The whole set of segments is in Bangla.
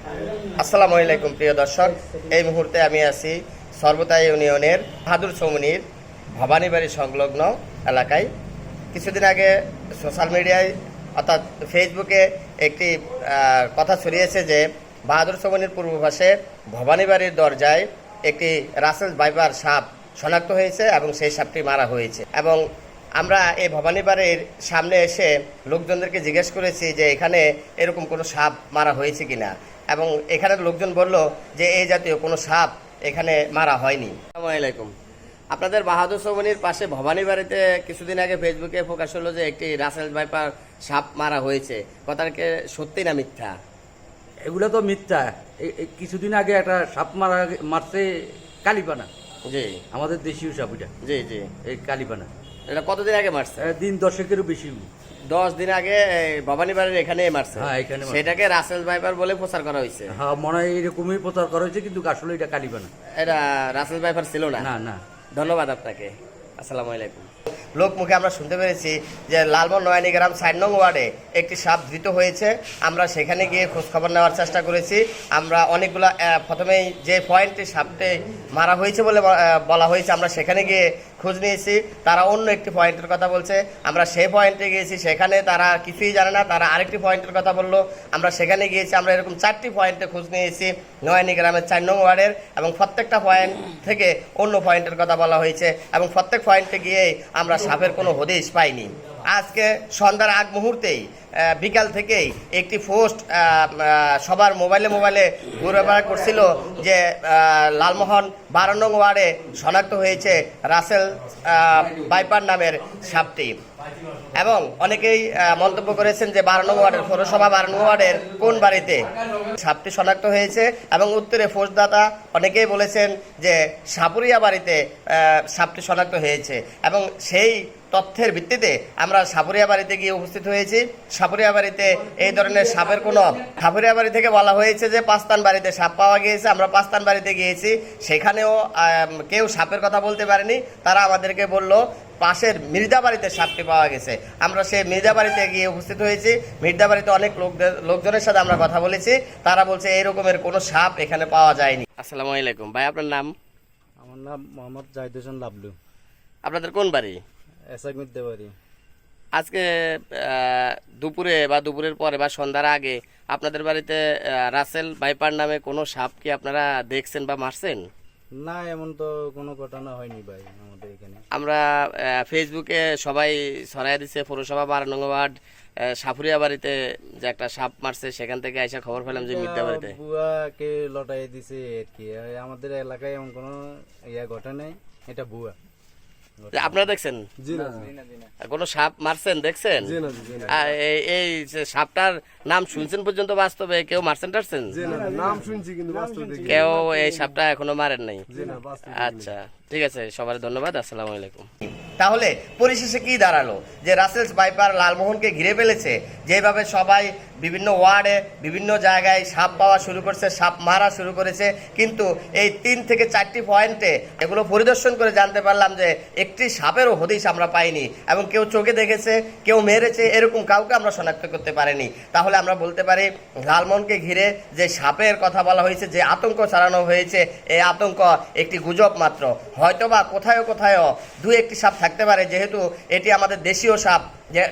আসসালামু আলাইকুম প্রিয় দর্শক, এই মুহূর্তে আমি আছি সর্বতা ইউনিয়নের বাহাদুর চৌমুনির ভবানীবাড়ি সংলগ্ন এলাকায়। কিছুদিন আগে সোশ্যাল মিডিয়ায় অর্থাৎ ফেসবুকে একটি কথা ছড়িয়েছে যে বাহাদুর চৌমুনির পূর্ব পাশে ভবানীবাড়ির দরজায় একটি রাসেল ভাইপার সাপ শনাক্ত হয়েছে এবং সেই সাপটি মারা হয়েছে। এবং আমরা এই ভবানীবাড়ির সামনে এসে লোকজনদেরকে জিজ্ঞেস করেছি যে এখানে এরকম কোনো সাপ মারা হয়েছে কিনা, এবং এখানের লোকজন বলল যে এই জাতীয় কোনো সাপ এখানে মারা হয়নি। আসসালামু আলাইকুম। আপনাদের বাহাদুর চৌমুনির পাশে ভবানীবাড়িতে কিছুদিন আগে ফেসবুকে প্রকাশ হলো যে একটি রাসেল ভাইপার সাপ মারা হয়েছে, কথাটাকে সত্যি না মিথ্যা? এগুলো তো মিথ্যা। কিছুদিন আগে একটা সাপ মারছে কালীপানা। জি, আমাদের দেশীয় সাপ এটা। জি জি, এই কালীপানা এটা কতদিন আগে মারছে? দিন 10-এরও বেশি। 10 দিন আগে ভবানীবাড়ির এখানে মারছে। হ্যাঁ, এখানে মারছে। সেটাকে রাসেল ভাইপার বলে প্রচার করা হয়েছে। হ্যাঁ, মনে হয় এরকমই প্রচার করা হয়েছে, কিন্তু আসলে এটা কালীপানা। এটা রাসেল ভাইপার ছিল না। না না। ধন্যবাদ আপনাকে। আসসালামু আলাইকুম। লোক মুখে আমরা শুনতে পেরেছি যে লালমোহন নয়নী গ্রাম 4 নং ওয়ার্ডে একটি সাপ ধৃত হয়েছে। আমরা সেখানে গিয়ে খোঁজখবর নেওয়ার চেষ্টা করেছি। আমরা অনেকগুলো প্রথমেই যে পয়েন্টে সাপটি মারা হয়েছে বলে বলা হয়েছে, আমরা সেখানে গিয়ে খোঁজ নিয়েছি। তারা অন্য একটি পয়েন্টের কথা বলছে। আমরা সেই পয়েন্টে গিয়েছি, সেখানে তারা কিছুই জানে না, তারা আরেকটি পয়েন্টের কথা বললো। আমরা সেখানে গিয়েছি, আমরা এরকম 4টি পয়েন্টে খোঁজ নিয়েছি নয়নী গ্রামের 4 নং ওয়ার্ডের, এবং প্রত্যেকটা পয়েন্ট থেকে অন্য পয়েন্টের কথা বলা হয়েছে, এবং প্রত্যেক পয়েন্টে গিয়েই আমরা সাপের কোনো হদিশ পাইনি। আজকে সন্ধ্যার আগ মুহূর্তেই বিকাল থেকেই একটি পোস্ট সবার মোবাইলে ঘুরেফেরা করছিল যে লালমোহন 12 নং ওয়ার্ডে শনাক্ত হয়েছে রাসেল ভাইপার নামের সাপটি। এবং অনেকেই মন্তব্য করেছেন যে 12 নং ওয়ার্ডের পৌরসভা 12 নং ওয়ার্ডের কোন বাড়িতে সাপটি শনাক্ত হয়েছে, এবং উত্তরে পোস্টদাতা অনেকেই বলেছেন যে সাপুরিয়া বাড়িতে সাপটি শনাক্ত হয়েছে। এবং সেই তথ্যের ভিত্তিতে আমরা সাপুরিয়া বাড়িতে গিয়ে উপস্থিত হয়েছি। সাপুরিয়া বাড়িতে এই ধরনের সাপের কোনো, সাপুরিয়া বাড়ি থেকে বলা হয়েছে যে পাঁচতান বাড়িতে সাপ পাওয়া গিয়েছে। আমরা পাঁচতান বাড়িতে গিয়েছি, সেখানেও কেউ সাপের কথা বলতে পারেনি। তারা আমাদেরকে বলল পাশের মির্জাবাড়িতে সাপটি পাওয়া গেছে। আমরা সেই মির্জাবাড়িতে গিয়ে উপস্থিত হয়েছি। মির্জাবাড়িতে অনেক লোকজনের সাথে আমরা কথা বলেছি, তারা বলছে এই রকমের কোনো সাপ এখানে পাওয়া যায়নি। আসসালামু আলাইকুম ভাই, আপনার নাম? আমার নাম মোহাম্মদ জাহিদ হোসেন লাবলু। আপনাদের কোন বাড়ি? এসাগমিদ্দে বাড়ি। আজকে দুপুরে বা দুপুরের পরে বা সন্ধ্যার আগে আপনাদের বাড়িতে রাসেল ভাইপার নামে কোনো সাপ কি আপনারা দেখছেন বা মারছেন? না, এমন তো কোনো ঘটনা হয়নি ভাই আমাদের এখানে। আমরা ফেসবুকে সবাই ছড়াই দিছে পৌরসভা 12 নং ওয়ার্ড সাপুরিয়া বাড়িতে যে একটা সাপ মারছে, সেখান থেকে আইসা খবর পেলাম যে মিথ্যা বাড়িতে বুয়াকে লটাই দিছে আর কি। আমাদের এলাকায় এমন কোনো ঘটনা নেই, এটা বুয়া। আপনারা দেখছেন কোন সাপ মারছেন, দেখছেন? এই যে সাপটার নাম শুনছেন পর্যন্ত, বাস্তবে কেউ মারছেন টারছেন? নাম শুনছি কিন্তু বাস্তবে কেউ এই সাপটা এখনো মারেন নাই। আচ্ছা, ঠিক আছে, সবার ধন্যবাদ। আসসালামু আলাইকুম। তাহলে পরিশেষে কি দাঁড়ালো যে রাসেলস ভাইপার লালমোহনকে ঘিরে ফেলেছে। যেভাবে সবাই বিভিন্ন ওয়ার্ডে বিভিন্ন জায়গায় সাপ পাওয়া শুরু করছে, সাপ মারা শুরু করেছে, কিন্তু এই 3 থেকে 4টি পয়েন্টে এগুলো পরিদর্শন করে জানতে পারলাম যে একটি সাপেরও হদিশ আমরা পাইনি, এবং কেউ চোখে দেখেছে, কেউ মেরেছে, এরকম কাউকে আমরা শনাক্ত করতে পারিনি। তাহলে আমরা বলতে পারি লালমোহনকে ঘিরে যে সাপের কথা বলা হয়েছে, যে আতঙ্ক ছড়ানো হয়েছে, এই আতঙ্ক একটি গুজব মাত্র। হয়তোবা কোথাও 2-1টি সাপ থাকতে পারে, যেহেতু এটি আমাদের দেশীয় সাপ,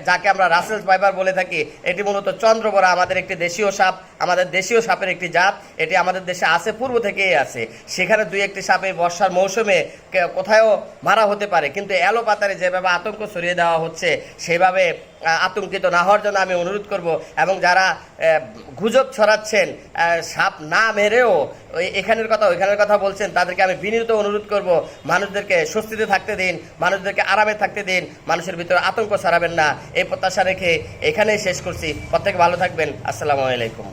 যাকে আমরা রাসেলস ভাইপার বলে থাকি। এটি মূলত চন্দ্রবড়া, আমাদের একটি দেশীয় সাপ, আমাদের দেশীয় সাপের একটি জাত। এটি আমাদের দেশে আছে, পূর্ব থেকেই আছে। সেখানে 2-1টি সাপ এই বর্ষার মৌসুমে কোথাও মারা হতে পারে, কিন্তু এলো পাতারে যেভাবে আতঙ্ক ছড়িয়ে দেওয়া হচ্ছে, সেভাবে আতঙ্কিত না হওয়ার জন্য আমি অনুরোধ করব। এবং যারা গুজব ছড়াচ্ছেন, সাপ না মেরেও এখানের কথা ওইখানের কথা বলছেন, তাদেরকে আমি বিনীত অনুরোধ করব, মানুষদেরকে স্বস্তিতে থাকতে দিন, মানুষদেরকে আরামে থাকতে দিন, মানুষের ভিতরে আতঙ্ক ছড়াবেন না। এই প্রত্যাশা রেখে এখানেই শেষ করছি। প্রত্যেকে ভালো থাকবেন। আসসালামু আলাইকুম।